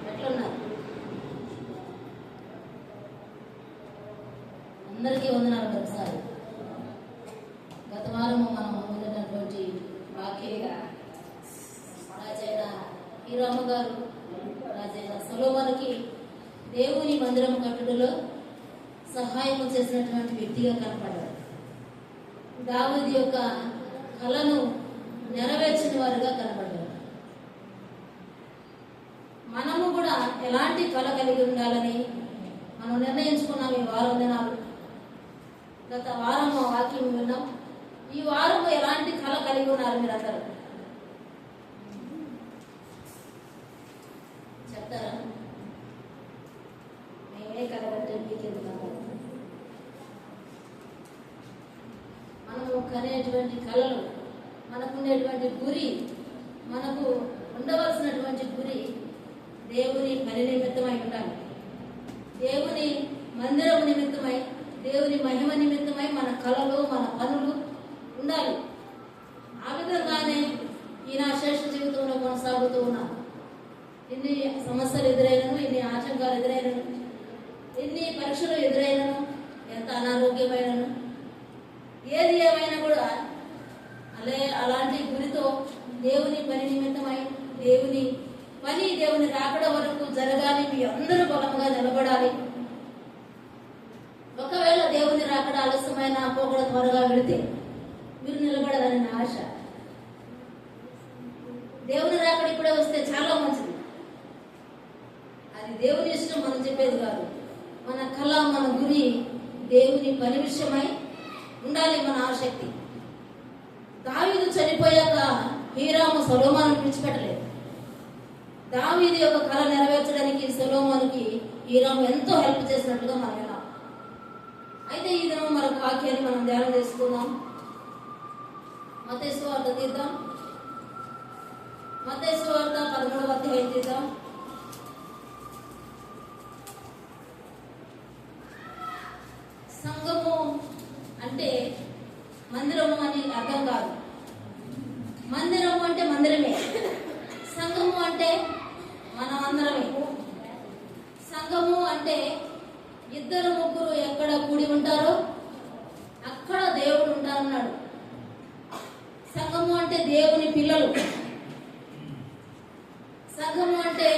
ఎట్లున్నారు? అందరికీ వందనాలు. ఒకసారి గత వారము మనం విన్నటువంటి వాక్యంగా రాజైన హీరాము గారు రాజైన సొలొమోనుకి దేవుని మందిరం కట్టుటలో సహాయం చేసినటువంటి వ్యక్తిగా కనపడ్డారు. దావీదు యొక్క కళను నెరవేర్చిన వారుగా కనపడ్డారు. మనము కూడా ఎలాంటి కళ కలిగి ఉండాలని మనం నిర్ణయించుకున్నాం. ఈ వారం దినాలు గత వారము వాక్యం విన్నాం. ఈ వారము ఎలాంటి కళ కలిగి ఉన్నారు మీరు అందరూ చెప్తారా? మేమే కలగట్టే మీకెందుకు? మనము కనేటువంటి కళలు, మనకుండేటువంటి గురి, మనకు ఉండవలసినటువంటి గురి దేవుని పని నిమిత్తమై ఉండాలి. దేవుని మందిరము నిమిత్తమై, దేవుని మహిమ నిమిత్తమై మన కళలు, మన పనులు ఉండాలి. ఆ విధంగానే ఈ నా శ్రేష్ఠ జీవితంలో కొనసాగుతూ ఉన్నాను. ఎన్ని సమస్యలు ఎదురైనను, ఎన్ని ఆటంకాలు ఎదురైనను, ఎన్ని పరీక్షలు ఎదురైనను, ఎంత అనారోగ్యమైనను, ఏది ఏమైనా కూడా అలాంటి గురితో దేవుని పని నిమిత్తమై, దేవుని పని దేవుని రాకడ వరకు జరగాలి. మీ అందరూ బలంగా నిలబడాలి. ఒకవేళ దేవుని రాకడ ఆలస్యమైన పోకడ త్వరగా వెళితే మీరు నిలబడాలని నా ఆశ. దేవుని రాకడ ఇప్పుడే వస్తే చాలా మంచిది. అది దేవుని ఇష్టం, మనం చెప్పేది కాదు. మన కళ, మన గురి దేవుని పని విషయమై ఉండాలి. మన ఆసక్తి. దావీదు చనిపోయాక హీరాము సొలొమోనును విడిచిపెట్టలేదు. దావీదు యొక్క కళ నెరవేర్చడానికి సొలొమోనుకి హీరాము ఎంతో హెల్ప్ చేసినట్లుగా మనం విన్నాం. అయితే ఈ దినం మరొక వాక్యాన్ని మనం ధ్యానం చేసుకుందాం. మత్తయి సువార్త తీద్దాం. మత్తయి సువార్త 13వ అధ్యాయం తీద్దాం. సంఘము అంటే మందిరము అని అర్థం కాదు. మందిరము అంటే మందిరమే. సంఘము అంటే మనం అందరమే. సంఘము అంటే ఇద్దరు ముగ్గురు ఎక్కడ కూడి ఉంటారో అక్కడ దేవుడు ఉంటారన్నాడు. సంఘము అంటే దేవుని పిల్లలు. సంఘము అంటే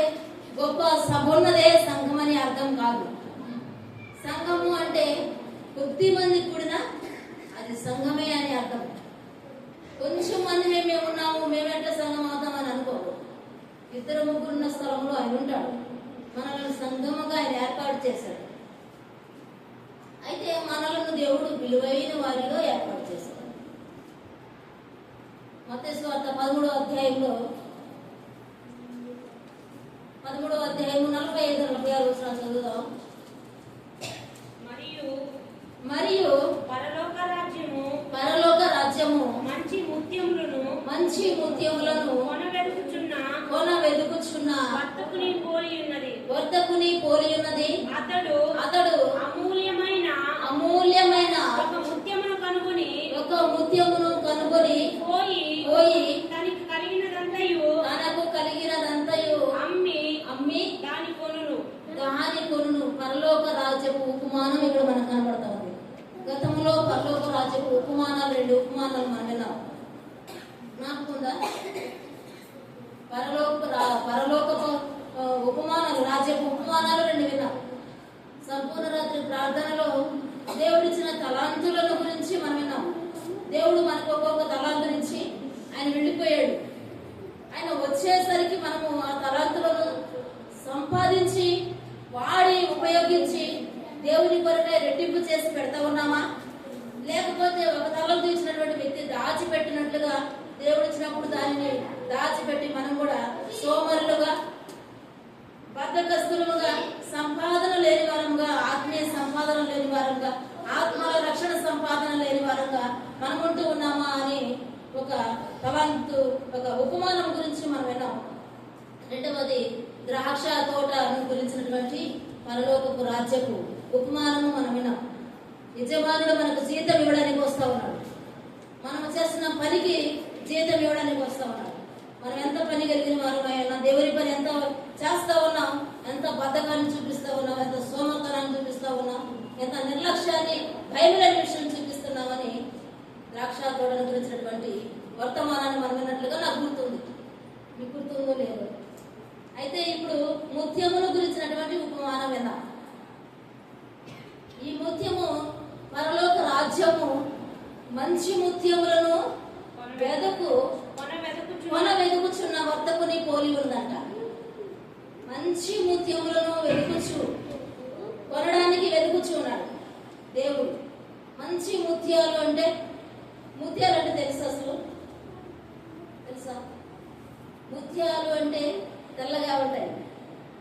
గొప్ప సభ ఉన్నదే సంఘం అని అర్థం కాదు. సంఘము అంటే కొద్ది మంది కూడిన అది సంఘమే అని అర్థం. కొంచెం మంది మేము ఉన్నాము, మేమెట్లా సంఘం అవుతామని అనుకోము. ఇద్దరు ముగ్గురున్న స్థలంలో ఆయన ఉంటాడు. మనల్ని సంఘముగా ఆయన ఏర్పాటు చేశాడు. అయితే మనలను దేవుడు విలువైన వారిలో ఏర్పాటు చేశాడు. మత్తయి సువార్త 13వ అధ్యాయంలో 45-46 వచనాలు చదువుదాం. మరియు పరలోక రాజ్యము మంచి ముత్యములను కొనవెదుకుచున్న వర్తకుని పోలి ఉన్నది. అతడు అమూల్యమైన ఒక ముత్యమును కనుగొని పోయి తనకు కలిగినదంతయు అమ్మి దాని కొనును. పరలోక రాజ్యపు ఉపమానం ఇక్కడ మనకు కనబడతా ఉంది. గతంలో పరలోక రాజ్యపు ఉపమానాలు, 2 ఉపమానాలు మనం విన్నాం. నాకుందా? పరలోక ఉపమానాలు, రాజ్యపు ఉపమానాలు 2 విన్నాం. సంపూర్ణ రాత్రి ప్రార్థనలో దేవుడిచ్చిన తలాంతులను గురించి మనం విన్నాం. దేవుడు మనకు ఒక్కొక్క తలాంతునిచ్చి ఆయన వెళ్ళిపోయాడు. ఆయన వచ్చేసరికి మనము ఆ తలాంతులను సంపాదించి వాడి ఉపయోగించి దేవుని కొరకై రెట్టింపు చేసి పెడతా ఉన్నామా? లేకపోతే ఒక తలంతు ఇచ్చినటువంటి వ్యక్తి దాచిపెట్టినట్లుగా దేవుడు ఇచ్చినప్పుడు దానిని దాచిపెట్టి మనం కూడా సోమరులుగా, బద్ధకస్తులుగా, సంపాదన లేని వారంగా, ఆత్మీయ సంపాదన లేని వారంగా, ఆత్మల రక్షణ సంపాదన లేని వారంగా మనం ఉంటూ ఉన్నామా అని ఒక తలంతు, ఒక ఉపమానం గురించి మనం విన్నాం. రెండవది ద్రాక్ష తోట గురించినటువంటి పరలోకపు రాజ్యపు ఉపమానము మనం విన్నాం. యజమానుడు మనకు జీతం ఇవ్వడానికి వస్తా ఉన్నాడు. మనం చేస్తున్న పనికి జీతం ఇవ్వడానికి వస్తా ఉన్నాడు. మనం ఎంత పని కలిగిన వారు, దేవుని పని ఎంత బద్ధకాన్ని చూపిస్తా ఉన్నావు, ఎంత సోమర్తనాన్ని చూపిస్తా ఉన్నావు, ఎంత నిర్లక్ష్యాన్ని భయమైన విషయం చూపిస్తున్నామని ద్రాక్ష తోటను గురించినటువంటి వర్తమానాన్ని మనం విన్నట్లుగా నాకు గుర్తుంది. మీకు గుర్తుందో లేదో? అయితే ఇప్పుడు ముత్యమును గురించినటువంటి ఉపమానం విన్నాం. ఈ ముత్యము పరలోక రాజ్యము మంచి ముత్యములను వెదుకుచున్న వర్తకుని పోలి ఉందంట. మంచి ముత్యములను కొనడానికి వెతుకుచు ఉన్నాడు దేవుడు. మంచి ముత్యాలు అంటే తెలుసా? అసలు తెలుసా? ముత్యాలు అంటే తెల్లగా ఉంటాయి,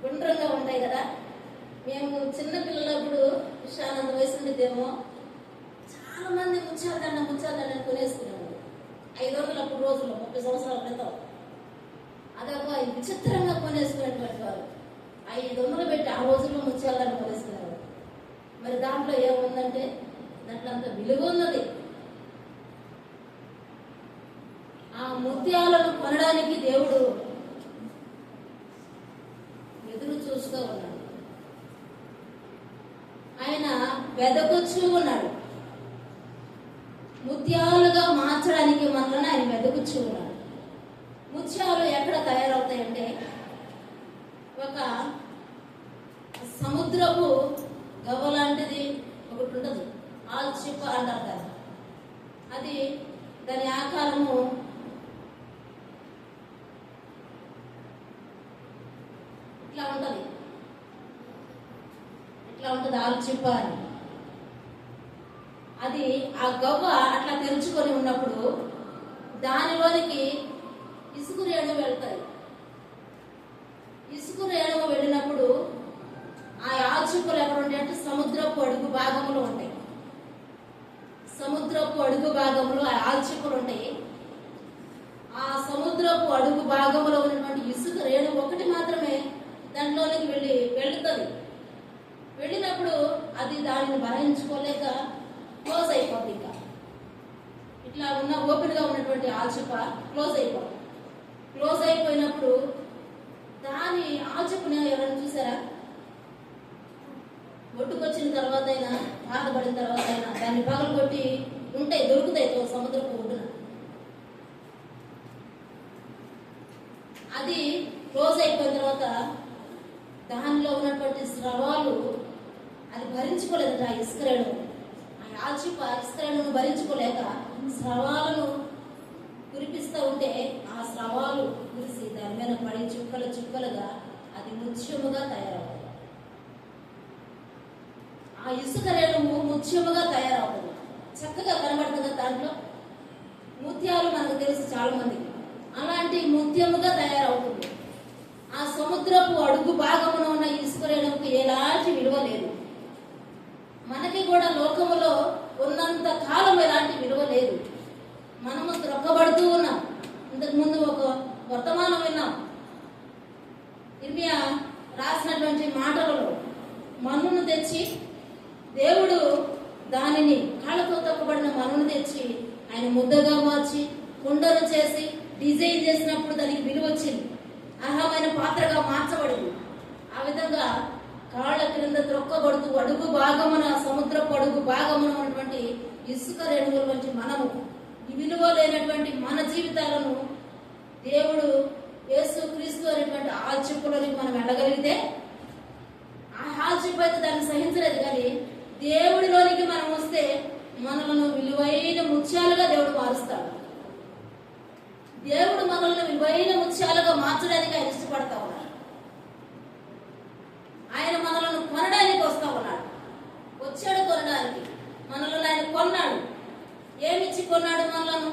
గుండ్రంగా ఉంటాయి కదా. మేము చిన్న పిల్లలప్పుడు విషయానంద వయసు ఉండేదేమో చాలా మంది ముత్యాలు కొనేసుకున్నాము. 500 అప్పుడు రోజుల్లో 30 సంవత్సరాల క్రితం అదొక విచిత్రంగా కొనేసుకునేటువంటి వారు. 500 పెట్టి ఆ రోజుల్లో ముత్యాలను కొనేసుకున్నారు. మరి దాంట్లో ఏముందంటే దాంట్లో అంత విలువ ఉన్నది. ఆ ముత్యాలను కొనడానికి దేవుడు ఎదురు చూస్తూ ఉన్నాడు. ఆయన వెదకొచ్చు ఉన్నాడు. ముత్యాలుగా మార్చడానికి మనల్ని ఆయన వెదకొచ్చు ఉన్నాడు. ముత్యాలు ఎక్కడ తయారవుతాయంటే ఒక సముద్రపు గవ్వ లాంటిది ఒకటి ఉంటుంది, ఆల్చిప్ప అంటారు కదా. అది దాని ఆకారము ఇట్లా ఉంటుంది ఆల్చిప్ప అని. అది ఆ గవ్వ అట్లా తెరుచుకొని ఉన్నప్పుడు దానిలోనికి ఇసుక రేణువు వెళ్తాయి. ఇసుక రేణువు వెళ్ళినప్పుడు ఆ ఆల్చిప్పలు ఎక్కడ ఉంటాయి అంటే సముద్రపు అడుగు భాగంలో ఉంటాయి. సముద్రపు అడుగు భాగంలో ఆ ఆల్చిప్పలు ఉంటాయి. ఆ సముద్రపు అడుగు భాగంలో ఉన్నటువంటి ఇసుక రేణువు ఒకటి మాత్రమే దాంట్లోనికి వెళుతుంది. వెళ్ళినప్పుడు అది దానిని భరించుకోలేక క్లోజ్ అయిపోద్ది. ఇంకా ఇట్లా ఓపెన్ గా ఉన్నటువంటి ఆల్చిప్ప క్లోజ్ అయిపోయినప్పుడు దాని ఆల్చిప్పని ఎవరైనా చూసారా? ఒడ్డుకొచ్చిన తర్వాత అయినా బాధపడిన తర్వాత అయినా దాన్ని పగలు కొట్టి దొరుకుతాయి సముద్రపు ఒడ్డున. అది క్లోజ్ అయిపోయిన తర్వాత దానిలో ఉన్నటువంటి స్రవాలు అది భరించుకోలేదు. ఆ ఇసుక రేణువు, ఆ ఆల్చిప్ప ఇసుక రేణువును భరించుకోలేక స్రవాలను కురిపిస్తూ ఉంటే ఆ స్రవాలు కురిసి దాని మీద పడి చుక్కలుగా అది ముత్యముగా తయారవుతుంది. ఆ ఇసుక రేణువు ముత్యముగా తయారవుతుంది. చక్కగా కనబడుతుంది దాంట్లో. ముత్యాలు మనకు తెలుసు చాలా మందికి. అలాంటి ముత్యముగా తయారవుతుంది. ఆ సముద్రపు అడుగు భాగమున ఉన్న ఇసుక రేణువుకి ఎలాంటి విలువ లేదు. మనకి కూడా లోకములో ఉన్నంత కాలం ఎలాంటి విలువ లేదు. మనము త్రొక్కబడుతూ ఉన్నాం. ఇంతకు ముందు ఒక వర్తమానం విన్నాం. ఇర్మియా రాసినటువంటి మాటలలో మన్నును తెచ్చి దేవుడు దానిని కాళ్ళతో తొక్కబడిన మన్నును తెచ్చి ఆయన ముద్దగా మార్చి కుండను చేసి డిజైన్ చేసినప్పుడు దానికి విలువ వచ్చింది. అర్హమైన పాత్రగా మార్చబడింది. ఆ విధంగా కాళ్ళ క్రింద త్రొక్కబడుతూ అడుగు భాగమున సముద్రపు అడుగు భాగమున ఉన్నటువంటి ఇసుక రేణువుల నుంచి మనము ఈ విలువ లేనటువంటి మన జీవితాలను దేవుడు యేసు క్రీస్తు అనేటువంటి ఆల్చిప్పలోనికి మనం వెళ్ళగలిగితే ఆ ఆల్చిప్ప అయితే దాన్ని సహించలేదు. కానీ దేవుడిలోనికి మనం వస్తే మనలను విలువైన ముత్యాలుగా దేవుడు మారుస్తాడు. దేవుడు మనల్ని విలువైన ముత్యాలుగా మార్చడానికి ఆయన ఇష్టపడతా ఉన్నాడు. ఆయన మనలను కొనడానికి వస్తా ఉన్నాడు. వచ్చాడు కొనడానికి. మనల్ని ఆయన కొన్నాడు. ఏమిచ్చి కొన్నాడు మనలను?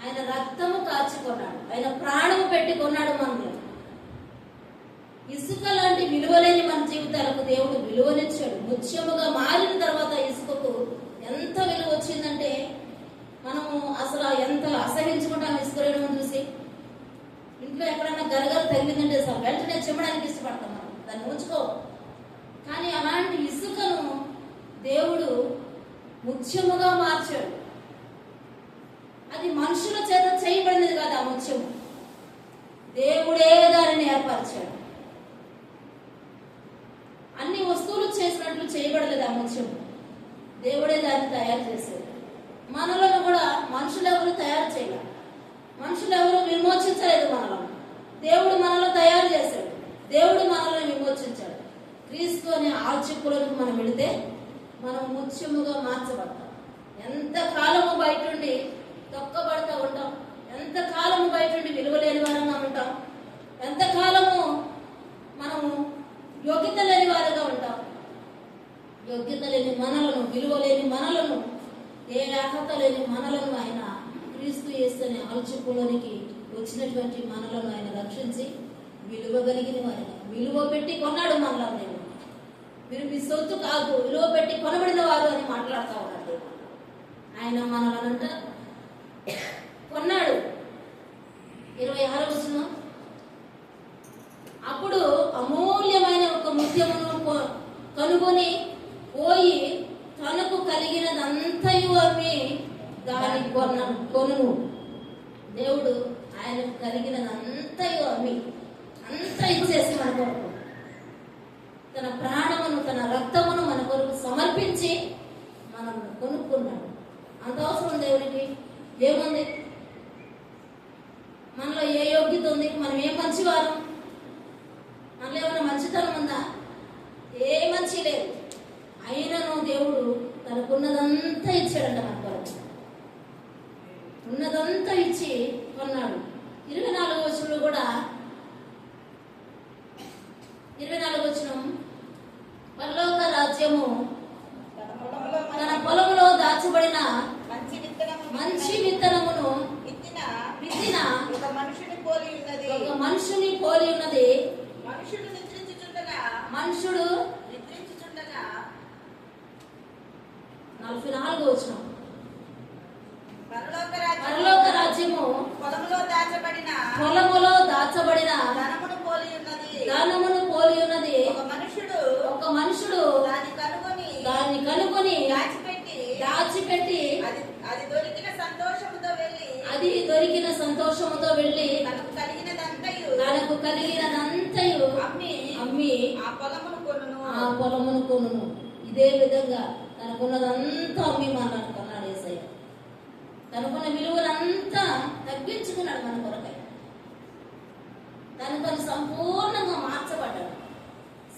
ఆయన రక్తము కాచి కొన్నాడు. ఆయన ప్రాణము పెట్టి కొన్నాడు మనల్ని. ఇసుక లాంటి విలువలేని మన జీవితాలకు దేవుడు విలువనిచ్చాడు. ముత్యముగా మారిన తర్వాత ఇసుకకు ఎంత విలువ వచ్చిందంటే మనము అసలు ఎంత అసహించుకుంటాం ఇసుక రేణువును చూసి. ఇంట్లో ఎక్కడన్నా గరగర తగిలిందంటే అసలు వెంటనే చెమ్మడానికి ఇష్టపడతాం. మనం దాన్ని ఉంచుకో. కానీ అలాంటి ఇసుకను దేవుడు ముత్యముగా మార్చాడు. అది మనుషుల చేత చేయబడినది కాదు. ఆ ముత్యము దేవుడే దానిని ఏర్పరిచాడు. ఆ ముత్యం. దేవుడే దాన్ని తయారు చేశాడు. మనలను కూడా మనుషులు ఎవరు తయారు చేయాలి, మనుషులు ఎవరు విమోచించలేదు మనలో. దేవుడు మనలో తయారు చేశాడు, దేవుడు మనల్ని విమోచించాడు. క్రీస్తు అనే ఆల్చిప్పులకు మనం వెళితే మనం ముత్యముగా మార్చబడతాం. ఎంత కాలము బయటుండి తొక్కబడతా ఉంటాం, ఎంత కాలము బయటుండి విలువలేని వారంగా ఉంటాం, ఎంత కాలము మనము యోగ్యత లేని వారుగా ఉంటాం. యోగ్యత లేని మనలను, విలువ లేని మనలను, ఏ అర్హత లేని మనలను ఆయన క్రీస్తు యేసుని ఆల్చిప్పులోనికి వచ్చినటువంటి మనలను ఆయన రక్షించి విలువ కలిగిన వారిని విలువ పెట్టి కొన్నాడు మనలో. నేను మీరు మీ సొత్తు కాదు, విలువ పెట్టి కొనబడిన వారు అని మాట్లాడుతూ ఉన్నాడు. ఆయన మనలనంట కొన్నాడు. 26వ వచనం, అప్పుడు అమూల్యమైన ఒక ముత్యమును కనుగొని పోయి తనకు కలిగినదంతయు అమ్మి దాని కొనును. దేవుడు ఆయనకు కలిగినదంతయు అమ్మి అంతా ఇచ్చేసి మన కొరకు తన ప్రాణమును, తన రక్తమును మన కొరకు సమర్పించి మనం కొనుక్కున్నాడు. అంత అవసరం దేవునికి ఏముంది? మనలో ఏ యోగ్యత ఉంది? మనం ఏ మంచివారం? మనలో ఏమైనా మంచితనం ఉందా? ఏ మంచి లేదు. అయినను దేవుడు తనకున్నదంతా ఇచ్చాడంట మన కొరకు. ఉన్నదంతా ఇచ్చి కొన్నాడు. 24వ వచనంలో కూడా 24వ వచనం, పరలోక రాజ్యము తన పొలములో దాచబడిన మంచి విత్తనమును విత్తిన ఒక మనుషుని పోలి ఉన్నది. మనుషుడు 44వ వచనం, పరలోక రాజ్యము పొలములో దాచబడిన ధనమును పోలి ఉన్నది. ఒక మనుషుడు దాన్ని కనుగొని దాచిపెట్టి అది దొరికిన సంతోషముతో వెళ్ళి తనకు కలిగినదంతయు అమ్మి ఆ పొలమును కొనును. ఇదే విధంగా తనకున్నదంతా అమ్మి మనల్ని కొన్నాడు యేసయ్య. తనకున్న విలువలంతా తగ్గించుకున్నాడు మన కొరకై. తను సంపూర్ణంగా మార్చబడ్డాడు,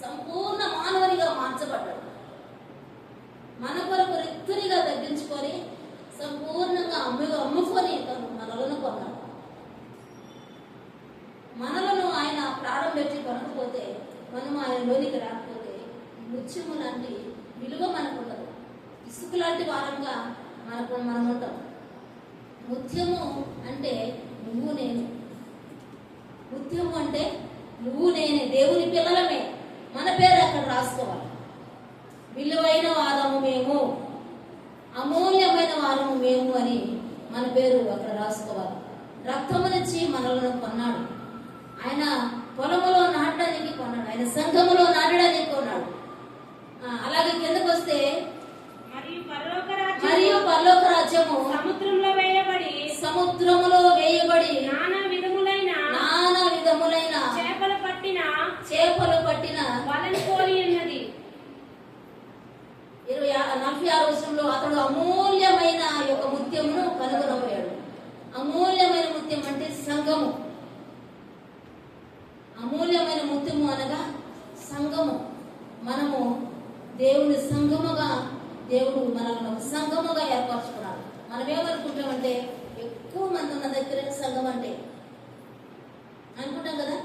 సంపూర్ణ మానవునిగా మార్చబడ్డాడు. మన కొరకు రిక్తునిగా తగ్గించుకొని సంపూర్ణంగా అమ్ముకొని తను మనలను కొన్నాడు. మనలను ఆయన ప్రాణం పెట్టి కొనకపోతే, మనం ఆయనలోనికి రాకపోతే ముత్యము లాంటి విలువ మనకు ఉండదు. ఇసుక లాంటి వారంగా మనం ఉంటాం. ముత్యము అంటే నువ్వు నేను. ముత్యము అంటే నువ్వు నేనే, దేవుని పిల్లలమే. మన పేరు అక్కడ రాసుకోవాలి. విలువైన వారము మేము, అమూల్యమైన వారము మేము అని మన పేరు అక్కడ రాసుకోవాలి. రక్తమునిచ్చి మనలను కొన్నాడు. ఆయన పొలములో నాటడానికి కొన్నాడు, ఆయన సంఘములో నాటడానికి కొన్నాడు. అలాగే కిందకు వస్తే, మరియు పరలోక రాజ్యము సముద్రములో వేయబడి నానా విధములైన చేపలు పట్టిన వలని పోలి ఉన్నది. 46వ వచనంలో అతడు అమూల్యమైన యొక్క ముత్యమును కనుగొనబోయాడు. అమూల్యమైన ముత్యం అంటే సంఘము. అమూల్యమైన ముత్యము అనగా సంఘము. మనము దేవుని సంఘముగా, దేవుడు మనల్ని ఒక సంఘముగా ఏర్పరచుకున్నాడు. మనం ఏమనుకుంటామంటే, ఎక్కువ మంది ఉన్న దగ్గర సంఘం అంటే అనుకుంటాం కదా.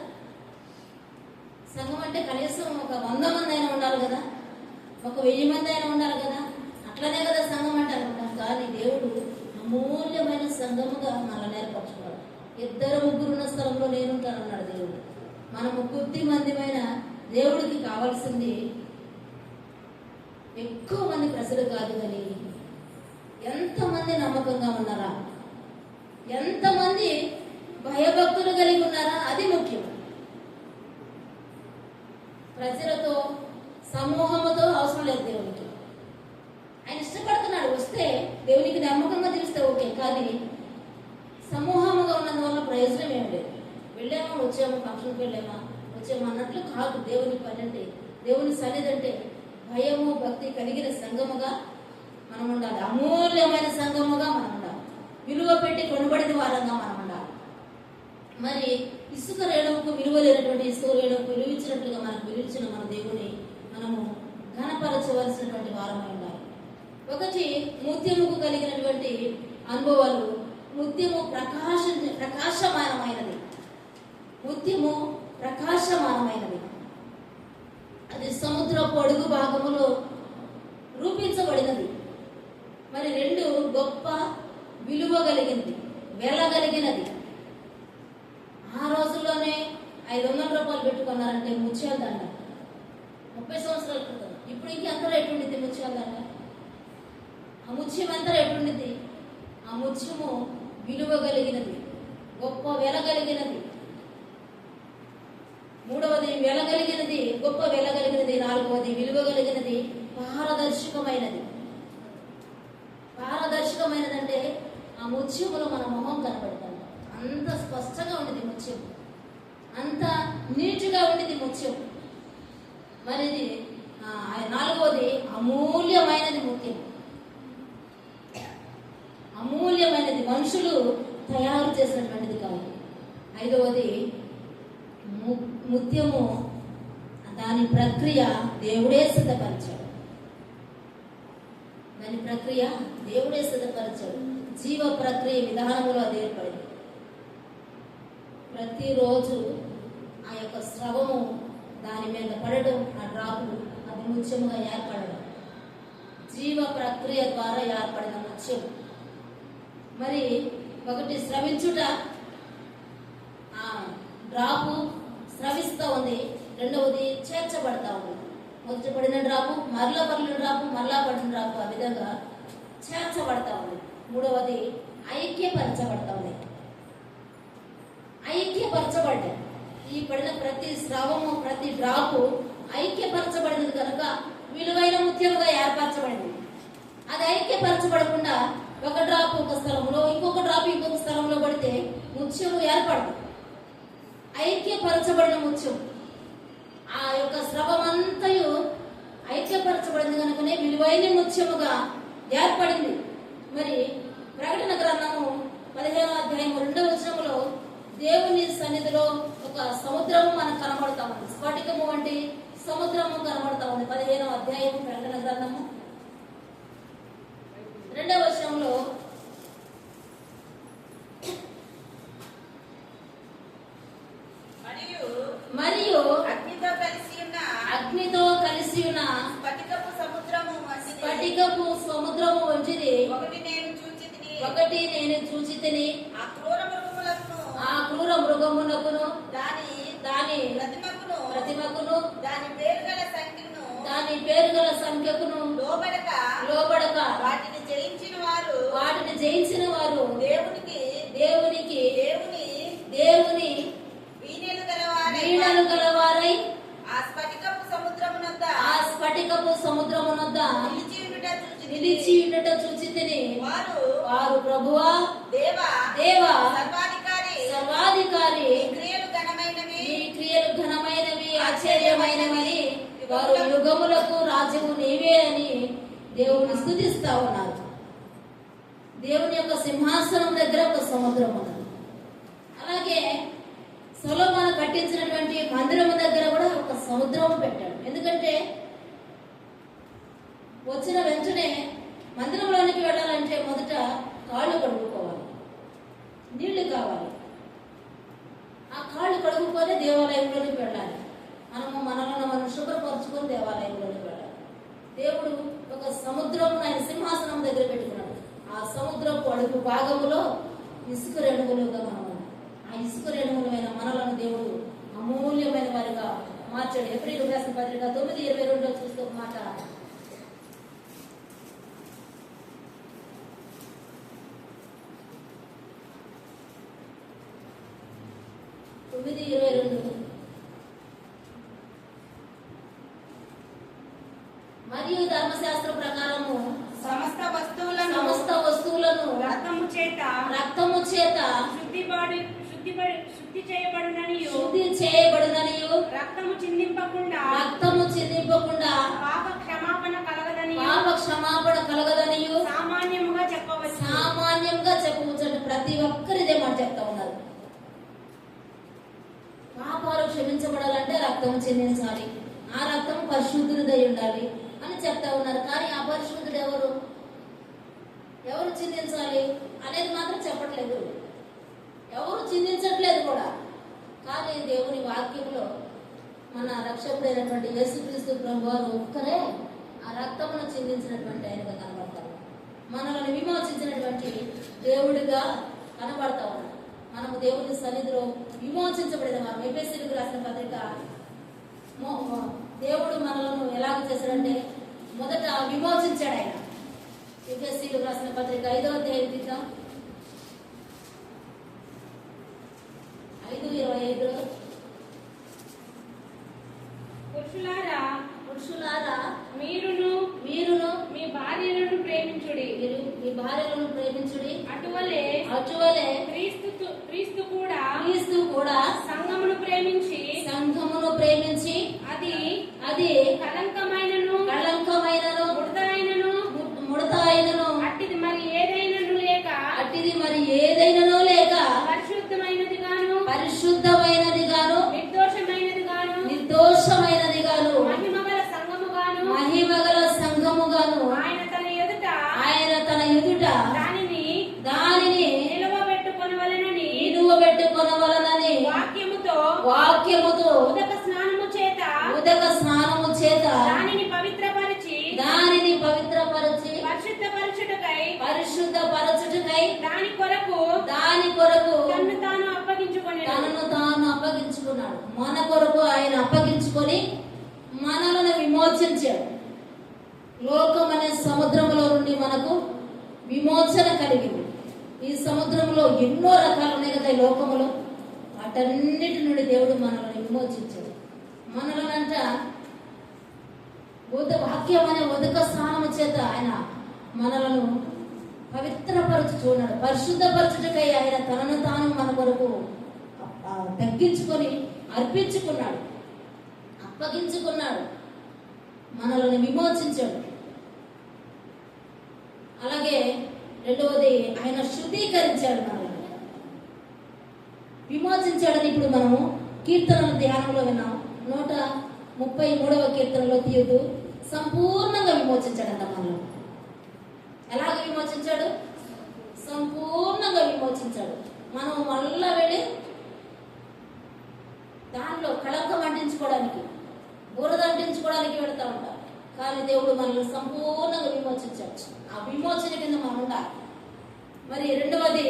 సంఘం అంటే కనీసం ఒక 100 మంది అయినా ఉండాలి కదా, ఒక 1000 మంది అయినా ఉండాలి కదా. అట్లనే కదా సంఘం అంటే అనుకుంటాం. కానీ దేవుడు అమూల్యమైన సంఘముగా మనల్ని ఏర్పరచుకున్నాడు. 2-3 ఉన్న స్థలంలో నేనుంటానన్నాడు దేవుడు. మనము కొద్ది మందిమైన దేవుడికి కావాల్సింది ఎక్కువ మంది ప్రజలు కాదు, కానీ ఎంతమంది నమ్మకంగా ఉన్నారా, ఎంతమంది భయభక్తులు కలిగి ఉన్నారా, అది ముఖ్యం. ప్రజలతో, సమూహముతో అవసరం లేదు దేవునికి. ఆయన ఇష్టపడుతున్నాడు. వస్తే దేవునికి నమ్మకంగా తెలిస్తే ఓకే, కానీ సమూహముగా ఉన్నందువల్ల ప్రయోజనం ఏమి లేదు. వెళ్ళామా, వచ్చాము, ఫంక్షన్కి వెళ్ళామా, వచ్చాము అన్నట్లు కాదు. దేవుని పని అంటే, దేవుని సన్నిధి అంటే భయము భక్తి కలిగిన సంఘముగా మనం ఉండాలి. అమూల్యమైన సంఘముగా మనం ఉండాలి. విలువ పెట్టి కొనబడిన వారంగా మనం ఉండాలి. మరి ఇసుక రేణువుకు విలువ లేనటువంటి ఇసుక రేణువుకు విలువించినట్లుగా మనకు విలువించిన మన దేవుని మనము ఘనపరచవలసినటువంటి వారమై ఉండాలి. ఒకటి, ముత్యముకు కలిగినటువంటి అనుభవాలు. ముత్యము ప్రకాశమానమైనది. ముత్యము ప్రకాశమానమైనది. అది సముద్రపు అడుగు భాగములో రూపించబడినది. మరి రెండు, గొప్ప విలువ కలిగినది, వెలగలిగినది. ఆ రోజుల్లోనే 500 రూపాయలు పెట్టుకున్నారంటే ముత్యాల దండ. 30 సంవత్సరాల క్రితం. ఇప్పుడు ఇంకెంత రేటు ఉండిద్ది ముత్యాల దండ? ఆ ముత్యం ఎంత రేటు ఉండిద్ది? ఆ ముత్యము విలువ కలిగినది, గొప్ప వెలగలిగినది. మూడవది వెలగలిగినది, గొప్ప వెలగలిగినది. నాలుగవది విలువ కలిగినది, పారదర్శకమైనది. పారదర్శకమైనది అంటే ఆ ముత్యములో మన మొహం కనపడుతుంది. అంత స్పష్టంగా ఉండేది ముత్యం, అంత నీట్గా ఉండేది ముత్యం. మరి ఇది నాలుగవది అమూల్యమైనది ముత్యం. అమూల్యమైనది, మనుషులు తయారు చేసినటువంటిది కాదు. ఐదవది ముత్యము, దాని ప్రక్రియ దేవుడే సిద్ధపరిచాడు. దాని ప్రక్రియ దేవుడే సిద్ధపరిచాడు. జీవ ప్రక్రియ విధానంలో అది ఏర్పడింది. ప్రతిరోజు ఆ యొక్క స్రవము దాని మీద పడడం, ఆ డ్రాపులు, అది ముత్యముగా ఏర్పడడం, జీవ ప్రక్రియ ద్వారా ఏర్పడిన ముత్యం. మరి ఒకటి స్రవించుట, ఆ డ్రాపు స్రవిస్తూ ఉంది. రెండవది చేర్చబడతా ఉంది. మొదట పడిన డ్రాపు, మరలా పడిన డ్రాపు, మరలా పడిన డ్రాపు, ఆ విధంగా చేర్చబడతా ఉంది. మూడవది ఐక్యపరచబడతా ఉంది. ఐక్యపరచబడ్డాయి. ఈ పడిన ప్రతి స్రావము, ప్రతి డ్రాపు ఐక్యపరచబడినది కనుక విలువైన ముత్యముగా ఏర్పరచబడింది. అది ఐక్యపరచబడకుండా ఒక డ్రాప్ ఒక స్థలంలో, ఇంకొక డ్రాప్ ఇంకొక స్థలంలో పడితే ముత్యము ఏర్పడదు. ఐక్యపరచబడిన ముత్యం, ఆ యొక్క స్రవమంతయు ఐక్యపరచబడింది కనుకనే విలువైన ముత్యముగా ఏర్పడింది. మరి ప్రకటన గ్రంథము 15వ అధ్యాయం 2వ వచనములో దేవుని సన్నిధిలో ఒక సముద్రము మనకు కనబడతా ఉంది. స్ఫటికము వంటి సముద్రము కనబడతా ఉంది. 15వ అధ్యాయం ప్రకటన గ్రంథము 2వ వచనంలో మరియు అగ్నితో కలిసి ఉన్న స్ఫటికపు సముద్రము వంటిది ఒకటి నేను చూచితిని. ఆ క్రూర మృగమునకును దాని ప్రతిమకును దాని పేరు గల సంఖ్యకును లోబడక వాటిని జయించిన వారు దేవుని వీణలు గలవారై ఆ స్ఫటికపు సముద్రమునొద్ద నిలిచి ఉండుట చూచితిని. వారు ప్రభువా దేవా సర్వాధికారి, నీ క్రియలు ఘనమైనవి ఆశ్చర్యమైనవి, వారు యుగములకు రాజ్యము నీవే అని దేవుని స్తుతిస్తా ఉన్నారు. దేవుని యొక్క సింహాసనం దగ్గర ఒక సముద్రం ఉన్నది. అలాగే సొలొమోను కట్టించినటువంటి మందిరము దగ్గర కూడా ఒక సముద్రం పెట్టాడు. ఎందుకంటే వచ్చిన వెంటనే మందిరంలోనికి వెళ్ళాలంటే మొదట కాళ్ళు కడుగుకోవాలి, నీళ్లు కావాలి. ఆ కాళ్ళు కడుగుకొని దేవాలయంలోనికి వెళ్ళాలి. మనలను మనం శుభ్రపరచుకొని దేవాలయంలోనికి వెళ్ళాలి. దేవుడు ఒక సముద్రం ఆయన సింహాసనం దగ్గర పెట్టుకున్నాడు. ఆ సముద్రపు అడుగు భాగములో ఇసుక రేణువులుగా మనం, ఆ ఇసుక రేణువులైన మనలను దేవుడు అమూల్యమైన వారిగా మార్చాడు. ఏప్రిల్ రాసిన పత్రిక 9:22 చూస్తే ఒక మాట, మరియు ధర్మశాస్త్ర ప్రకారము సమస్త వస్తువులను రక్తము చేత శుద్ధి చేయబడుననియు రక్తము చిందింపకుండా పాప క్షమాపణ కలగదనియు సామాన్యంగా చెప్పవచ్చు. ప్రతి ఒక్కరిదే మాట చెప్తా ఉన్నారు. పాపాలు క్షమించబడాలంటే రక్తం చిందించాలి, ఆ రక్తం పరిశుద్ధుడిదై ఉండాలి అని చెప్తా ఉన్నారు. కానీ ఆ పరిశుద్ధుడు ఎవరు చిందించాలి అనేది మాత్రం చెప్పట్లేదు, ఎవరు చిందించట్లేదు కూడా. కానీ దేవుని వాక్యంలో మన రక్షకుడైనటువంటి యేసుక్రీస్తు ప్రభువారు ఒక్కరే ఆ రక్తమును చిందించినటువంటి ఆయనగా కనబడతారు. మనల్ని విమోచించినటువంటి దేవుడిగా కనబడతా ఉన్నాడు. మనము దేవుని సన్నిధిలో విమోచించబడిన వారు. ఎఫెసీయులకు రాసిన పత్రిక దేవుడు మనలను ఎలాగ చేశాడంటే మొదట విమోచించాడు ఆయన. ఎఫెసీయులకు రాసిన పత్రిక 5వ అధ్యాయం తీద్దాం, 5:25. పురుషులారా మీరును మీ భార్యలను ప్రేమించుడి, అటువలే క్రీస్తు కూడా సంఘమును ప్రేమించి అది కళంకమైనను ముడతాయినను అట్టిది మరి ఏదైనను లేక పరిశుద్ధమైనది గాను నిర్దోషమైనది గాను మహిమగల సంఘము గాను ఆయన తన ఎదుట దానిని నిలువబెట్టుకొనవలెనని వాక్యముతో ఉదక స్నానము చేత దానిని పవిత్రపరచి పరిశుద్ధపరచుటకై దాని కొరకు తనను తాను అప్పగించుకున్నాడు. మన కొరకు ఆయన అప్పగించుకొని మనలను విమోచించాడు. లోకం అనే సముద్రంలో నుండి మనకు విమోచన కలిగింది. ఈ సముద్రంలో ఎన్నో రకాలు ఉన్నాయి కదా ఈ లోకములో, వాటన్నిటి నుండి దేవుడు మనల్ని విమోచించాడు. మనలనంట వాక్యం అనే ఉదక స్నానము చేత ఆయన మనలను పవిత్రపరచుచున్నాడు. పరిశుద్ధపరచుటకై ఆయన తనను తాను మన కొరకు తగ్గించుకొని అర్పించుకున్నాడు, అప్పగించుకున్నాడు, మనల్ని విమోచించాడు. అలాగే రెండవది ఆయన శుద్ధీకరించాడు, మనల్ని విమోచించాడని ఇప్పుడు మనము కీర్తనల ధ్యానంలో విన్నాం. 133వ కీర్తనలో తీయదు సంపూర్ణంగా విమోచించాడంట మనల్ని. ఎలాగ విమోచించాడు? సంపూర్ణంగా విమోచించాడు. మనం మళ్ళా వెళ్ళి దానిలో కళంకం అంటించుకోవడానికి, బురద అంటించుకోవడానికి వెళ్తా ఉంటాం. కానీ దేవుడు మనల్ని సంపూర్ణంగా విమోచించాడు. ఆ విమోచన కింద మనం ఉండాలి. మరి రెండవది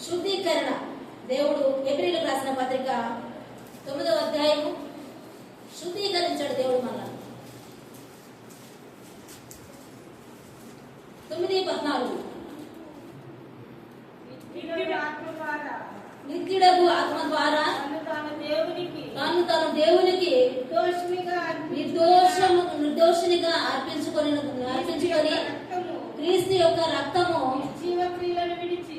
శుద్ధీకరణ. దేవుడు హెబ్రీయులకు రాసిన పత్రిక 9వ అధ్యాయము శుద్ధీకరించాడు దేవుడు మనల్ని. 9:14 నిత్యుడగు ఆత్మ ద్వారా తాను దేవునికి నిర్దోషినిగా అర్పించుకొని క్రీస్తు యొక్క రక్తము నిర్జీవ క్రియలను విడిచి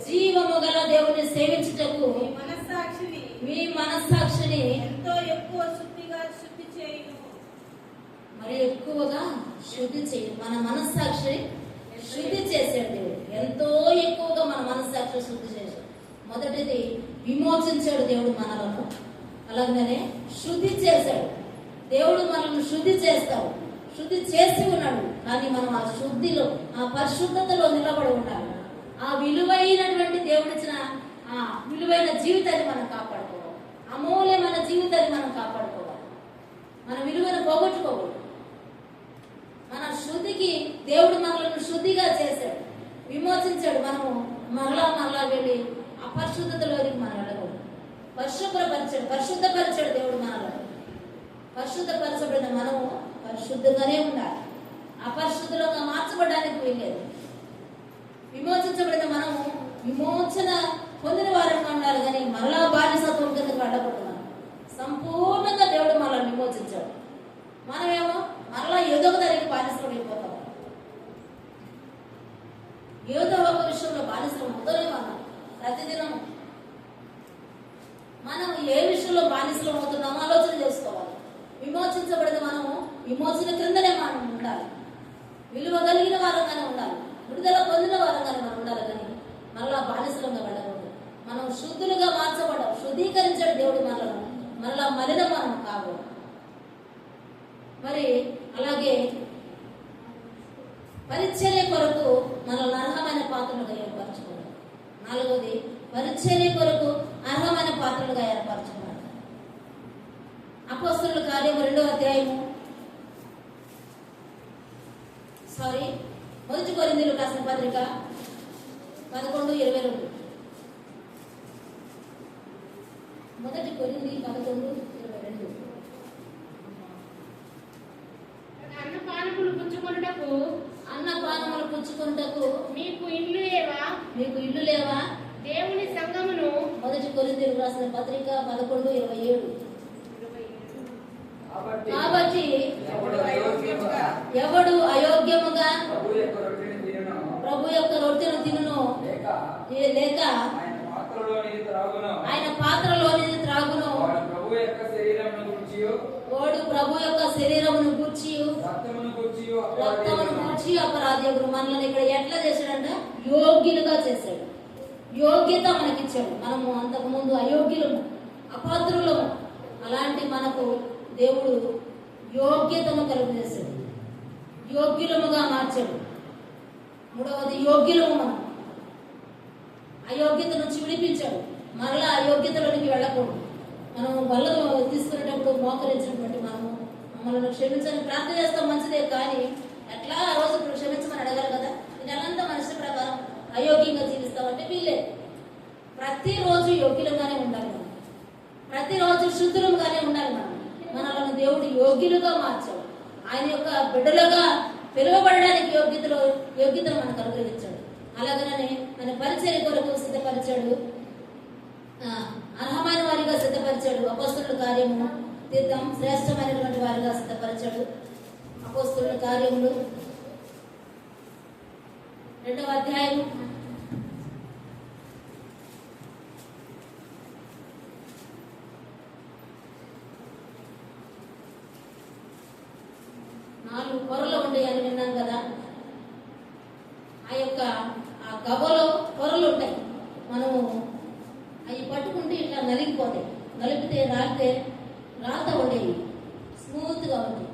జీవము గల దేవుని సేవించుటకు మీ మనస్సాక్షిని ఎంతో ఎక్కువ శుద్ధి చేయును. మరి ఎక్కువగా శుద్ధి చేయు. మన మనస్సాక్షిని శుద్ధి చేశాడు దేవుడు. ఎంతో ఎక్కువగా మన మనస్సాక్షి శుద్ధి చేశాడు. మొదటిది విమోచించాడు దేవుడు మనలను, అలాగనే శుద్ధి చేశాడు. దేవుడు మనల్ని శుద్ధి చేస్తాడు, శుద్ధి చేసి ఉన్నాడు. కానీ మనం ఆ శుద్ధిలో, ఆ పరిశుద్ధతలో నిలబడి ఉండాలి. ఆ విలువైనటువంటి దేవుడిచ్చిన ఆ విలువైన జీవితాన్ని మనం కాపాడుకోవాలి. అమూల్యమైన జీవితాన్ని మనం కాపాడుకోవాలి. మన విలువను పోగొట్టుకోకూడదు. మన శుద్ధికి దేవుడు మనల్ని శుద్ధిగా చేశాడు, విమోచించాడు. మనము మరలా వెళ్ళి అపరిశుద్ధతలోకి మనం వెళ్ళకూడదు. పరిశుద్ధపరిచాడు దేవుడు మనల్ని. పరిశుద్ధపరచబడిన మనము పరిశుద్ధంగానే ఉండాలి. అపరిశుద్ధంగా మార్చబడడానికి వీల్లేదు. విమోచించబడిన మనము విమోచన పొందిన వారంగా ఉండాలి, కానీ మరలా బానిసత్వం కిందకు అడ్డపడుతున్నాం. సంపూర్ణంగా దేవుడు మనల్ని విమోచించాడు. మనమేమో మరలా ఏదో ఒక దానికి బానిసలు అయిపోతాం. ఏదో ఒక విషయంలో బానిసలు మొదలే మనం ప్రతిదినం ఏ విషయంలో బానిసలం అవుతున్నామో ఆలోచన చేసుకోవాలి. విమోచించబడిన మనము విమోచన క్రిందనే మనం ఉండాలి. విలువ కలిగిన వారంగానే ఉండాలి. విడుదల పొందిన వారంగానే మనం ఉండాలి. కానీ మరలా బానిసలంగా వెళ్ళకూడదు. మనం శుద్ధులుగా మార్చబడ్డాం. శుద్ధీకరించాడు దేవుడు మనలను. మరలా మలినం మనం కాకూడదు. మరి అలాగే పరిచర్య కొరకు మనల్ని అర్హమైన పాత్రలుగా ఏర్పరచుకోవాలి. 4వది, పరిచర్య కొరకు అర్హమైన పాత్రలుగా ఏర్పరచుకోవాలి. అపోస్తలుల కార్యము 2వ అధ్యాయము 1 కొరింథీయులకు రాసిన పత్రిక 11:22. 1 కొరింథీ 11:22. అన్నపానములు పుచ్చుకొనుటకు మీకు ఇల్లు లేవా? దేవుని సంఘమును 1 కొరింథీయులకు రాసిన పత్రిక 11:27. కాబట్టి ఎవడు అయోగ్యముగా ప్రభు యొక్క రొట్టెను తినును లేక ఆయన పాత్రలోనిది త్రాగును వాడు ప్రభు యొక్క శరీరమును గూర్చి రక్తమును గూర్చి అపరాధ్యములు. మనల్ని ఇక్కడ ఎట్లా చేశాడంటే యోగ్యులుగా చేశాడు. యోగ్యత మనకిచ్చాడు. మనము అంతకు ముందు అయోగ్యులము, అపాత్రులము. అలాంటి మనకు దేవుడు యోగ్యతను కలుగజేశాడు. యోగ్యులముగా మార్చాడు. 3వది, యోగ్యులము మనం అయోగ్యత నుంచి విడిపించాడు. మరలా అయోగ్యతలోనికి వెళ్ళకూడదు. మనం బల్లను తీసుకునేటప్పుడు మోకరించినటువంటి మనము మమ్మల్ని క్షమించని ప్రార్థన చేస్తాం, మంచిదే. కానీ ఎట్లా ఆ రోజు ఇప్పుడు క్షమించమని అడగాలి కదా. నెలంతా మనిషి ప్రకారం అయోగ్యంగా జీవిస్తామంటే వీళ్ళే. ప్రతిరోజు యోగ్యులుగానే ఉండాలి మనం. ప్రతిరోజు శుద్ధులుగానే ఉండాలి మనం. మనలను దేవుడు యోగ్యులుగా మార్చాడు. ఆయన యొక్క బిడ్డలుగా పిలువబడడానికి యోగ్యతను మనకు అనుగ్రహించాడు. అలాగనే మన పరిచర్య కొరకు సిద్ధపరిచాడు. అర్హమైన వారిగా సిద్ధపరిచాడు. అపోస్తలుల కార్యము తీర్థం శ్రేష్టమైనటువంటి వారిగా సిద్ధపరిచాడు. అపోస్తలుల కార్యములు 2వ అధ్యాయం 4 పొరలు ఉంటాయని విన్నాం కదా. ఆ గవ్వలో పొరలు ఉంటాయి. మనము అవి పట్టుకుంటే ఇట్లా నలిగిపోతాయి. నలిపితే రాత ఉండేవి, స్మూత్గా ఉంటాయి.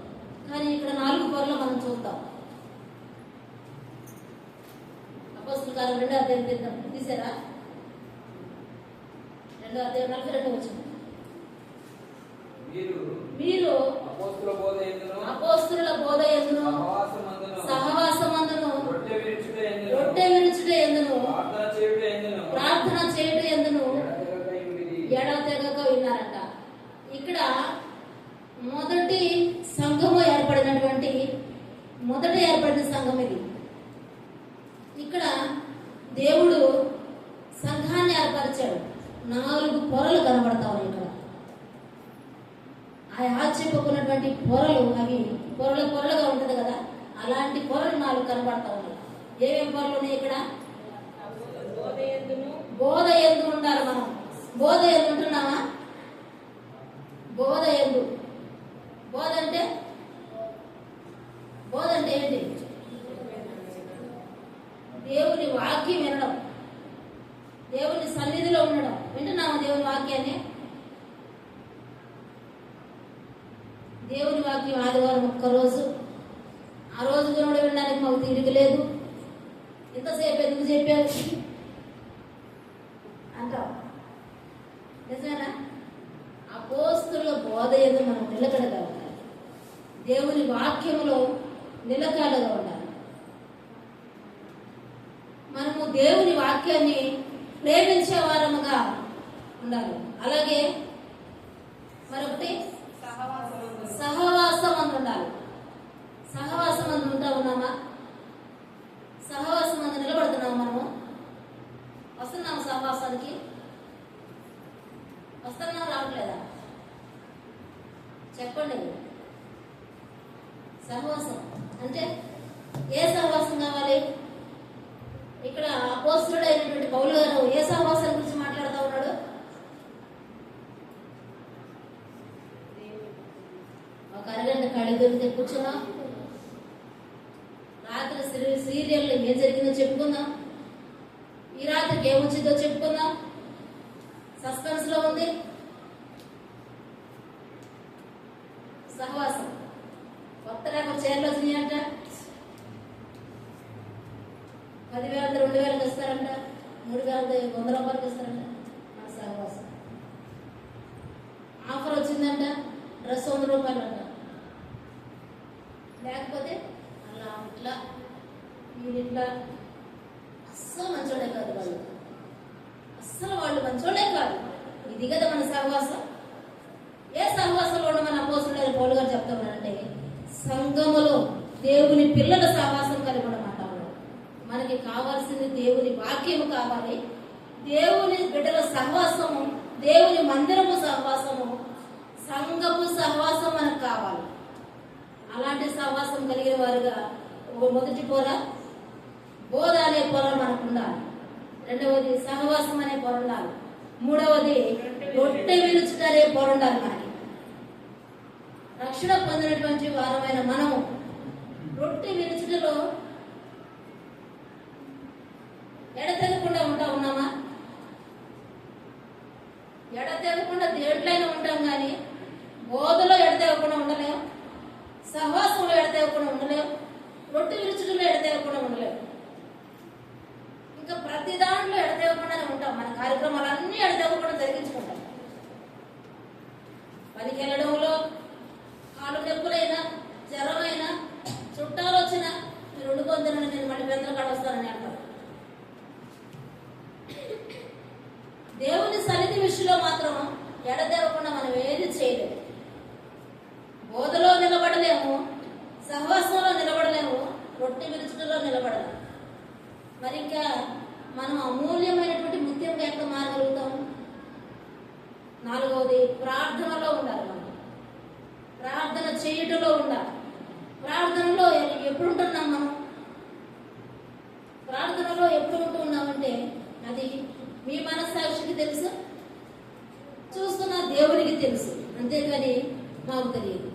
కానీ ఇక్కడ 4 పొరలు మనం చూద్దాం. అపోస్తలుల కార్యం 2వ అధ్యాయం తీసారా? 2వ అధ్యాయం 42 వచ్చింది. మీరు అపోస్తలుల బోధ యందును సహవాసమందును రొట్టె విరుచుట యందును ప్రార్థన చేయుట యందును ఎడతెగక విన్నారట. ఇక్కడ మొదట ఏర్పడిన సంఘం ఇది. ఇక్కడ దేవుడు సంఘాన్ని ఏర్పరిచాడు. 4 పొరలు కనబడతావు ఇక్కడ. ఆ ఆశ్చర్యపోకున్నటువంటి పొరలు, అవి పొరలుగా ఉంటుంది కదా, అలాంటి పొరలు 4 కనబడతా ఉన్నాయి. ఏమేం పొరలు ఉన్నాయి ఇక్కడ? బోధ యందు ఉండాలి మనం. బోధ యందు ఉంటున్నామా? బోధ యందు. బోధ అంటే ఏంటి? దేవుని వాక్యం వినడం, దేవుని సన్నిధిలో ఉండడం. వింటున్నామా దేవుని వాక్యాన్ని? దేవుని వాక్యం ఆదివారం ఒక్కరోజు, ఆ రోజు కూడా వినడానికి మాకు తీరిక లేదు. ఇంతసేపు ఎందుకు చెప్పారు అంటాం. నిజమేనా? అపోస్తలుల బోధ యందు మనం నిలకడగా ఉండాలి. దేవుని వాక్యములో నిలకడగా ఉండాలి. మనము దేవుని వాక్యాన్ని ప్రేమించే వారముగా ఉండాలి. అలాగే మరొకటి సహవాసం అందు ఉండాలి. సహవాసం అందు ఉంటా ఉన్నామా? సహవాసం అందు నిలబడుతున్నాము. మనము వస్తున్నాము సహవాసానికి. వస్తున్నాం, రావట్లేదా? చెప్పండి. సహవాసం అంటే ఏ సహవాసం కావాలి? ఇక్కడ అపోస్తలుడు అయినటువంటి పౌలు గారు ఏ సహవాసం గురించి మాట్లాడుతూ ఉన్నాడు? ఖాళీ దొరికితే కూర్చున్నాం. రాత్రి సీరియల్లో ఏం జరిగిందో చెప్పుకుందాం. ఈ రాత్రికి ఏమొచ్చిందో చెప్పుకుందాం. సస్పెన్స్ లో ఉంది సహవాసం. కొత్తగా ఒక చీరలు వచ్చినాయంట. 10,000 2,000 ఇస్తారంట, 3,100 రూపాయలకి ఇస్తారంట. మన సహవాసం. ఆఫర్ వచ్చిందంట, డ్రెస్ 100 రూపాయలు అంట. లేకపోతే అలా ఇట్లా వీళ్ళిట్లా. అస్సలు మంచోడే కాదు వాళ్ళు, అస్సలు వాళ్ళు మంచోడే కాదు. ఇది కదా మన సహవాసం. ఏ సహవాసంలో ఉన్న మన అపోస్తలుడైన పౌలు గారు చెప్తున్నారంటే, సంఘములో దేవుని పిల్లల సహవాసం కలిగి ఉండమాట. మనకి కావాల్సింది దేవుని వాక్యము కావాలి, దేవుని బిడ్డల సహవాసము, దేవుని మందిరము సహవాసము, సంఘపు సహవాసం మనకు కావాలి. అలాంటి సహవాసం కలిగిన వారుగా మొదటి పొర బోధ అనే పొర మనకు ఉండాలి. రెండవది సహవాసం అనే పొర ఉండాలి. మూడవది రొట్టె విరుచుట అనే పొర ఉండాలి. మనకి రక్షణ పొందినటువంటి వారమైన మనము రొట్టె విరుచుటలో ఎడతెగకుండా ఉన్నామా? ఎడతెగకుండా దేంట్లైనా ఉంటాం, కానీ బోధలో ఎడతెగకుండా ఉండలేం, సహవాసంలో ఎడతెగకుండా ఉండలేం, రొట్టె విరుచుటలో ఎడతెగకుండా ఉండలేం. ఇంకా ప్రతి దాంట్లో ఎడతెగకుండానే ఉంటాం. మన కార్యక్రమాలన్నీ ఎడతెగకుండా జరిగించుకుంటాం. పనికి వెళ్ళడంలో కాళ్ళు నొప్పులైనా, జ్వరమైనా, చుట్టాలు వచ్చినా మీరు వండుకొని తినని, నేను మళ్ళీ పెద్దలు కడొస్తానని అంటారు. దేవుని సన్నిధి విషయంలో మాత్రం ఎడతెగకుండా మనం ఏది చేయలేము. బోధలో నిలబడలేము, సహవాసంలో నిలబడలేము, రొట్టె విరుచుటలో నిలబడలేము. మరి ఇంకా మనం అమూల్యమైనటువంటి ముత్యంగా ఎక్కడ మారగలుగుతాం? నాలుగవది ప్రార్థనలో ఉండాలి. మనం ప్రార్థన చేయుటలో ఉండాలి. ప్రార్థనలో ఎప్పుడు ఉంటున్నాం? మనం ప్రార్థనలో ఎప్పుడు ఉంటున్నామంటే, అది మీ మనస్సాక్షికి తెలుసు, చూస్తున్న దేవునికి తెలుసు, అంతేకాని మాకు తెలియదు.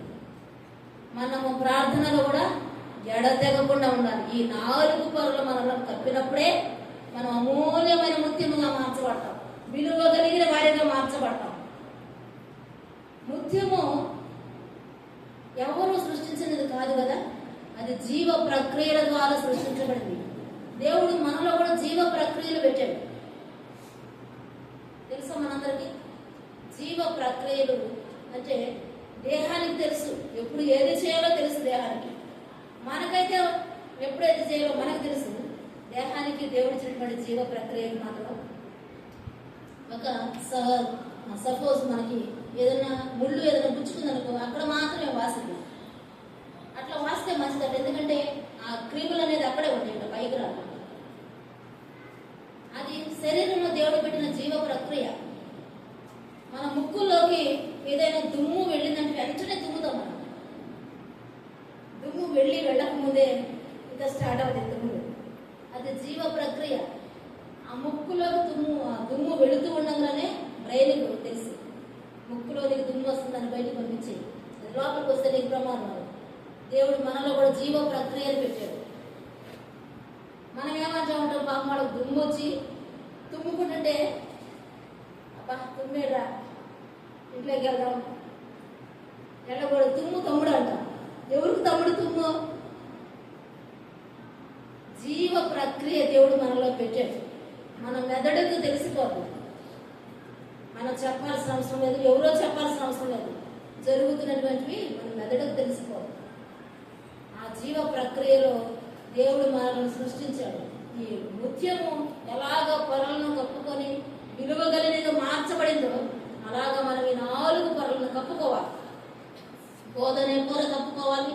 మనము ప్రార్థనలో కూడా ఎడతెగకుండా ఉండాలి. ఈ 4 పొరలు మనలో కప్పినప్పుడే మనం అమూల్యమైన ముత్యముగా మార్చబడతాం, విలువ కలిగిన వారిగా మార్చబడతాం. ముత్యము ఎవరు సృష్టించినది కాదు కదా, అది జీవ ప్రక్రియల ద్వారా సృష్టించబడింది. దేవుడు మనలో కూడా జీవ ప్రక్రియలు పెట్టాడు. తెలుసా మనందరికీ? జీవ ప్రక్రియలు అంటే దేహానికి తెలుసు, ఎప్పుడు ఏది చేయాలో తెలుసు దేహానికి. మనకైతే ఎప్పుడు ఏది చేయాలో మనకు తెలుసు. దేహానికి దేవుడు ఇచ్చినటువంటి జీవ ప్రక్రియలు మాత్రం సపోజ్ మనకి ఏదైనా ముళ్ళు ఏదైనా గుచ్చుకుందనుకో, అక్కడ మాత్రమే వాసింది. అట్లా వాస్తే మంచిదట, ఎందుకంటే ఆ క్రిములు అనేది అక్కడే ఉంటాయి, పైకి రాకుండా. అది శరీరంలో దేవుడు పెట్టిన జీవ ప్రక్రియ. మన ముక్కుల్లోకి ఏదైనా దుమ్ము వెళ్ళిందంటే వెంటనే తుమ్ముతాం మనం. దుమ్ము వెళ్ళక ముందే ఇంకా స్టార్ట్ అవుతుంది తుమ్ము. అది జీవ ప్రక్రియ. ఆ ముక్కులోకి దుమ్ము వెళుతూ ఉండగానే బ్రెయిన్కు తెలుసు, ముక్కులోనికి దుమ్ము వస్తుందని బయటకు పంపించి లోపలికి వస్తే నీకు ప్రమాదం. దేవుడు మనలో కూడా జీవ ప్రక్రియలు పెట్టాడు. మనం ఏమంటా ఉంటాం, పాప వాళ్ళకి దుమ్ము వచ్చి తుమ్ముకుంటుంటే, అబ్బా తుమ్మేరా ఇంట్లోకి వెళ్దాం, వెళ్ళకూడదు, తుమ్ము తమ్ముడు అంట. ఎవరికి తమ్ముడు తుమ్ము? జీవ ప్రక్రియ దేవుడు మనలో పెట్టాడు. మన మెదడుకు తెలిసిపోతుంది. మనం చెప్పాల్సిన అవసరం లేదు, ఎవరో చెప్పాల్సిన అవసరం లేదు. జరుగుతున్నటువంటివి మన మెదడుకు తెలిసిపోతుంది. ఆ జీవ ప్రక్రియలో దేవుడు మనల్ని సృష్టించాడు. ఈ ముత్యము ఎలాగ పొరలను కప్పుకొని విలువ కలిగినగా మార్చబడిందో, అలాగా మనం ఈ 4 పొరలను కప్పుకోవాలి. బోధ అనే పొర కప్పుకోవాలి,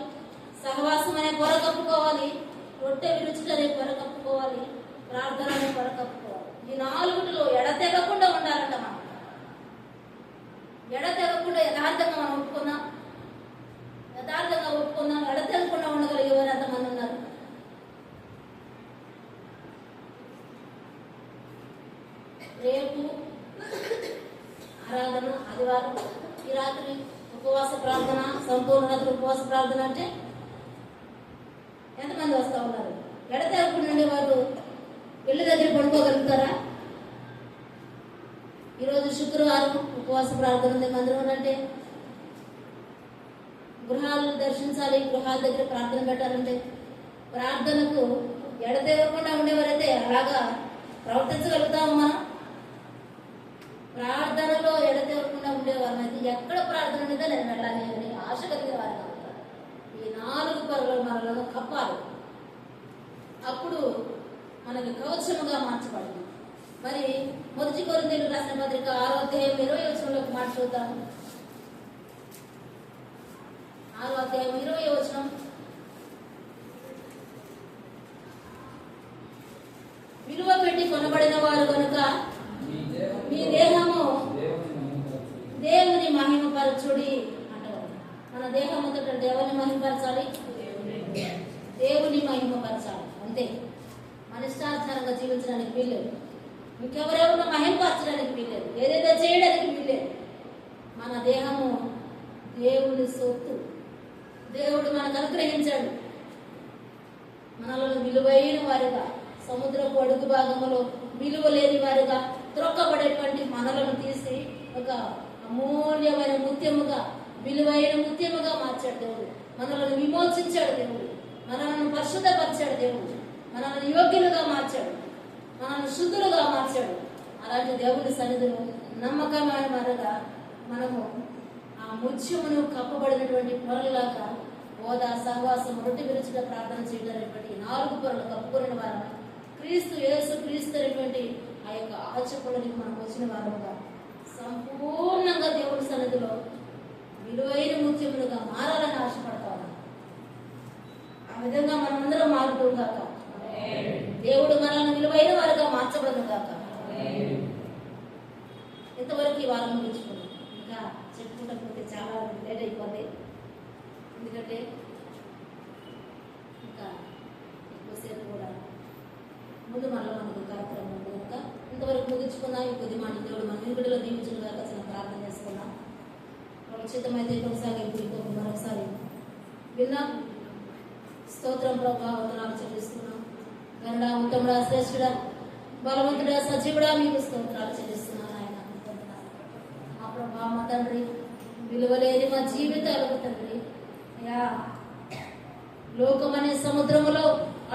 సహవాసం అనే పొర కప్పుకోవాలి, రొట్టె విరుచుట అనే పొర కప్పుకోవాలి, ప్రార్థన అనే పొర కప్పుకోవాలి. ఈ 4లో ఎడతెగకుండా ఉండాలంట. మనం ఎడతెగకుండా యథార్థంగా మనం ఒప్పుకున్నాం, ఎడతెగకుండా ఉండగలిగేవారు ఎంతమంది ఉన్నారు? రేపు ఆరాధన, ఆదివారం, ఈ రాత్రి ఒక ఉపవాస ప్రార్థన, సంపూర్ణ రాత్రి ఉపవాస ప్రార్థన అంటే ఎంతమంది వస్తూ ఉన్నారు? ఎడతెగకుండా ఉండేవారు ఇళ్ళ దగ్గర పడుకోగలుగుతారా? ఈరోజు శుక్రవారం ఉపవాస ప్రార్థన ఉంది మందిరం అంటే గృహాలు దర్శించాలి, గృహాల దగ్గర ప్రార్థన పెట్టాలంటే ప్రార్థనకు ఎడతెగకుండా ఉండేవారైతే అలాగా ప్రవర్తించగలుగుతాము మనం? ప్రార్థనలో ఎడతెగకుండా ఉండేవారు అయితే ఎక్కడ ప్రార్థన ఉంటుందో నేను వెళ్ళాలి అని ఆశ కలిగే వారు ఉంటారు. ఈ 4 పరులు మనలను కప్పాలి, అప్పుడు మనకి కవచముగా మార్చబడింది. మరి 1 కొరింథీయులకు రాసిన పత్రిక 6వ అధ్యాయం 20వ వచనంలోకి మాట చూద్దాము. 6వ అధ్యాయం 20వ వచనం. విలువ పెట్టి కొనబడిన వారు కనుక మీ దేహము దేవుని మహిమపరచుడి అంటారు. మన దేహంతో దేవుని మహిమపరచాలి, దేవుని మహిమపరచాలి అంతే. మన ఇష్టాచారంగా జీవించడానికి వీల్లేదు, ఇంకెవరెవరినో మహిమపరచడానికి వీల్లేదు, ఏదేదో చేయడానికి వీల్లేదు. మన దేహము దేవుని సొత్తు, దేవుడు మనకు అనుగ్రహించాడు. మనలో విలువైన వారిగా, సముద్రపు అడుగు భాగంలో విలువ లేని వారిగా త్రొక్కబడేటువంటి మనలను తీసి ఒక అమూల్యమైన ముత్యముగా, విలువైన ముత్యముగా మార్చాడు దేవుడు. మనలను విమోచించాడు దేవుడు, మనలను పరిశుద్ధపరిచాడు దేవుడు, మనల్ని యోగ్యులుగా మార్చాడు, మనల్ని శుద్ధులుగా మార్చాడు. అలాంటి దేవుని సన్నిధిలో నమ్మకమైన వారుగా మనము ఆ ముత్యమును కప్పబడినటువంటి పొరలాగా హోదా, సహవాసం, రొట్టె విరుచుట ప్రార్థన చేయడానికి 4 పొరలు కప్పుకున్న వారు క్రీస్తు యేసు క్రీస్తు అనేటువంటి ఆ యొక్క ఆచకులకి మనం వచ్చిన వారుగా సంపూర్ణంగా దేవుడి సన్నిధిలో విలువైన ముత్యములుగా మారాలని ఆశపడతాము. ఆ విధంగా మనమందరం మారుతూ కాక దేవుడు మనల్ని విలువైన వారుగా మార్చబడదు కాక. ఇంతవరకు ఈ వారం ముగించుకున్నాం. ఇంకా చెప్పుకుంటే చాలా లేట్ అయిపోతుంది, ఎందుకంటే ఇంకా ఎక్కువసేపు కూడా ముందు మనకు కార్యక్రమం ఉంది కనుక ఇంతవరకు ముగించుకున్నాం. ఈ కొద్ది మాట దేవుడు మన వినుగడలో దీవించిన దాకా చిన్న ప్రార్థన చేసుకున్నాం. ప్రక్షితమైతే కొనసాగింపు మరొకసారి విన్నాం. స్తోత్రం ప్రభా, వందనాలు చెల్లిస్తున్నాం. గరుడా, ఉత్తముడా, శ్రేష్ఠుడా, బలవంతుడా, సజీవుడా మీకు స్తోత్రాలు చెల్లిస్తున్నాను ఆయన. మా ప్రభా, మా తండ్రి, విలువలేని మా జీవితాలకు తండ్రి అయ్యా, లోకమనే సముద్రములో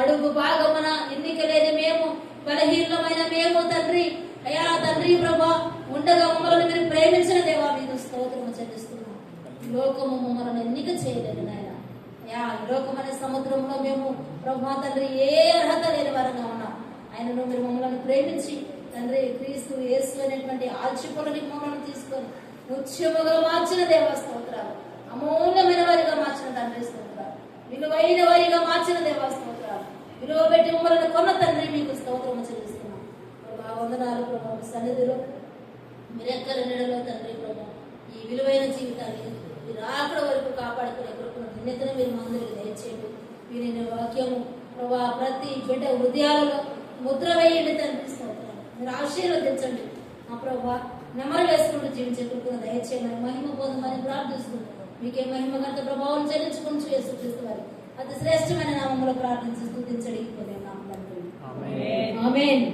అడుగు భాగమున ఎన్నిక లేని మేము, బలహీనమైన మేము తండ్రి అయ్యా తండ్రి ప్రభా ఉండగా మమ్మల్ని మీరు ప్రేమించిన దేవా మీకు స్తోత్రము చెల్లిస్తున్నాం. లోకము మమ్మల్ని ఎన్నిక చేయలేదు నాయన అయ్యా. లోకమనే సముద్రంలో మేము ప్రభా తండ్రి ఏ అర్హత లేని వారంగా ఉన్నాం. ఆయనను మీరు మమ్మల్ని ప్రేమించి తండ్రి క్రీస్తు యేసు అనేటువంటి ఆల్చిపులని మమ్మల్ని తీసుకొని ముత్యముగా మార్చిన దేవా స్తోత్రాలు, అమూల్యమైన వారిగా మార్చిన తండ్రి స్తోత్రాలు, విలువైన వారిగా మార్చిన దేవా స్తోత్రాలు, విలువ పెట్టి మమ్మల్ని కొన్న తండ్రి మీకు స్తోత్రము చెల్లిస్తున్నాం. ప్రభా వందనాలు ప్రభా, సన్నిధిలో మీరెక్కల నీడలో తండ్రి ప్రభా ఈ విలువైన జీవితాన్ని మీరు అక్కడ వరకు కాపాడుకునే కృపను ధన్యతను మీరు మా అందరికి దయచేయండి. మీరు వాక్యము ప్రభా ప్రతి బిడ్డ హృదయాలలో ముద్ర వేయండి తండ్రి స్తోత్రాలు, మీరు ఆశీర్వదించండి. మా ప్రభా నెమరు వేసుకుంటూ జీవించే కృపను దయచేయమని మహిమ పొందమని ప్రార్థిస్తున్నాం. మీకే మహిమ గంట ప్రభావం చెల్లించుకుంటూ యేసుక్రీస్తు వారి అతి శ్రేష్టమైన నామములో ప్రార్థించి స్తుతించండి. ఆమేన్.